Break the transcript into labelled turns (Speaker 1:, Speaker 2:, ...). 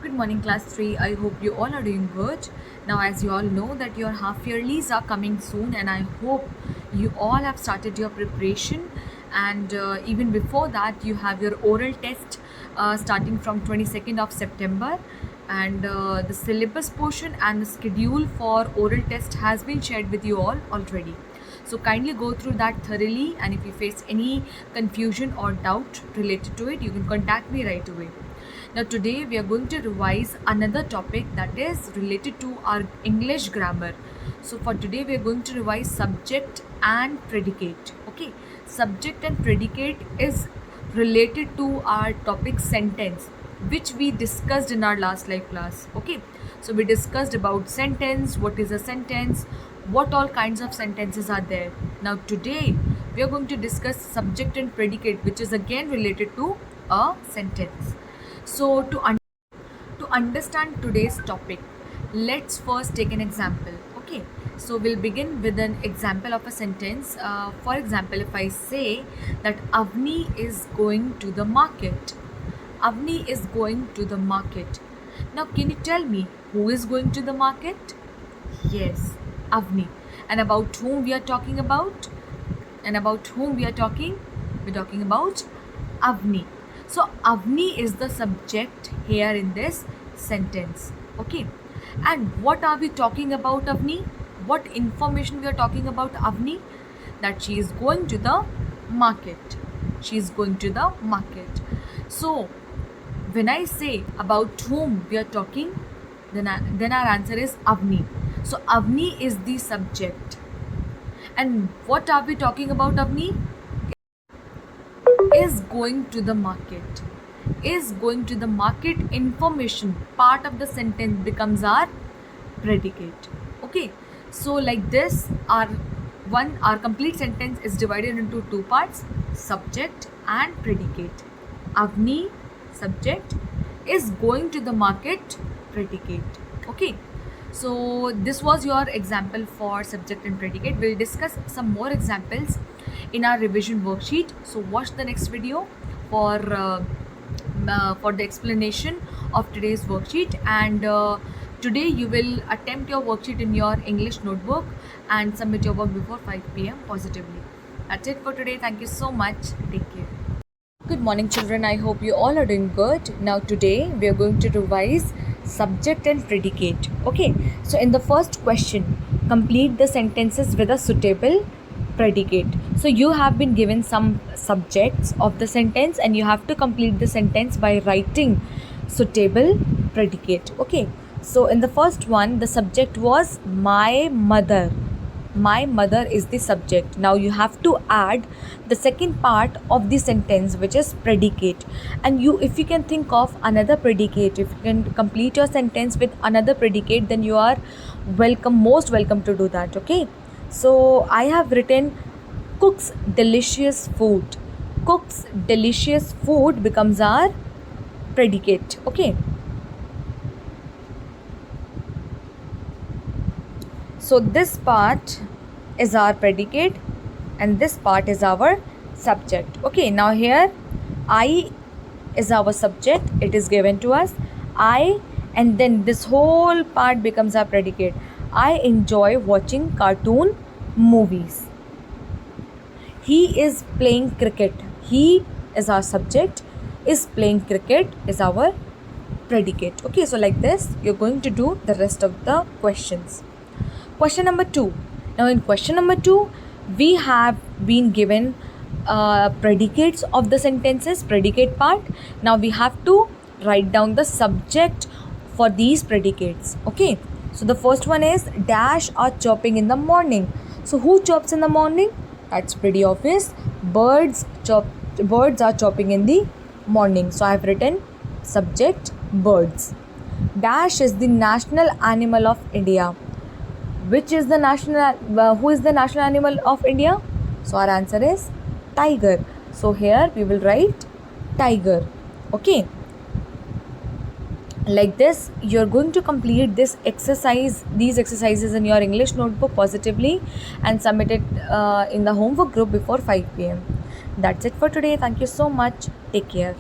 Speaker 1: Good morning, class 3. I hope you all are doing good. Now, as you all know that your half yearlies are coming soon, and I hope you all have started your preparation. And even before that, you have your oral test starting from 22nd of September. And the syllabus portion and the schedule for oral test has been shared with you all already. So kindly go through that thoroughly, and if you face any confusion or doubt related to it, you can contact me right away. Now today we are going to revise another topic that is related to our English grammar. So for today we are going to revise subject and predicate. Okay, subject and predicate is related to our topic sentence, which we discussed in our last live class. Okay, so we discussed about sentence, what is a sentence, what all kinds of sentences are there. Now today we are going to discuss subject and predicate, which is again related to a sentence. So to understand today's topic, let's first take an example. Okay, so we'll begin with an example of a sentence. For example, if I say that Avni is going to the market. Avni is going to the market. Now, can you tell me who is going to the market? Yes, Avni. And about whom we are talking about? And about whom we are talking? We're talking about Avni. So Avni is the subject here in this sentence. Okay. And what are we talking about Avni? What information we are talking about Avni? That she is going to the market. She is going to the market. So when I say about whom we are talking, then our answer is Avni. So Avni is the subject. And what are we talking about Avni? Is going to the market. Is going to the market information part of the sentence becomes our predicate. Okay, so like this our complete sentence is divided into two parts: subject and predicate. Avni, subject, is going to the market, predicate. Okay, so this was your example for subject and predicate. We'll discuss some more examples in our revision worksheet. So watch the next video for the explanation of today's worksheet. And today you will attempt your worksheet in your English notebook and submit your work before 5 p.m. positively. That's it for today. Thank you so much. Take care. Good morning, children. I hope you all are doing good. Now today we are going to revise subject and predicate. Okay, so in the first question, complete the sentences with a suitable predicate. So you have been given some subjects of the sentence and you have to complete the sentence by writing suitable predicate. Okay, so in the first one, the subject was my mother. My mother is the subject. Now you have to add the second part of the sentence, which is predicate. And if you can think of another predicate, if you can complete your sentence with another predicate, then you are most welcome to do that. Okay, so I have written cooks delicious food. Cooks delicious food becomes our predicate. Okay, so this part is our predicate and this part is our subject. Okay, now here I is our subject. It is given to us I, and then this whole part becomes our predicate. I enjoy watching cartoon movies. He is playing cricket. He is our subject. Is playing cricket is our predicate. Okay, so like this you're going to do the rest of the questions. Question number 2. Now in question number 2, we have been given predicates of the sentences, predicate part. Now we have to write down the subject for these predicates. Okay, so the first one is dash are chirping in the morning. So who chirps in the morning? That's pretty obvious. Birds are chirping in the morning. So I have written subject birds. Dash is the national animal of India. Which is the who is the national animal of India? So our answer is tiger. So here we will write tiger. Okay, like this you're going to complete these exercises in your English notebook positively and submit it in the homework group before 5 p.m. That's it for today. Thank you so much. Take care.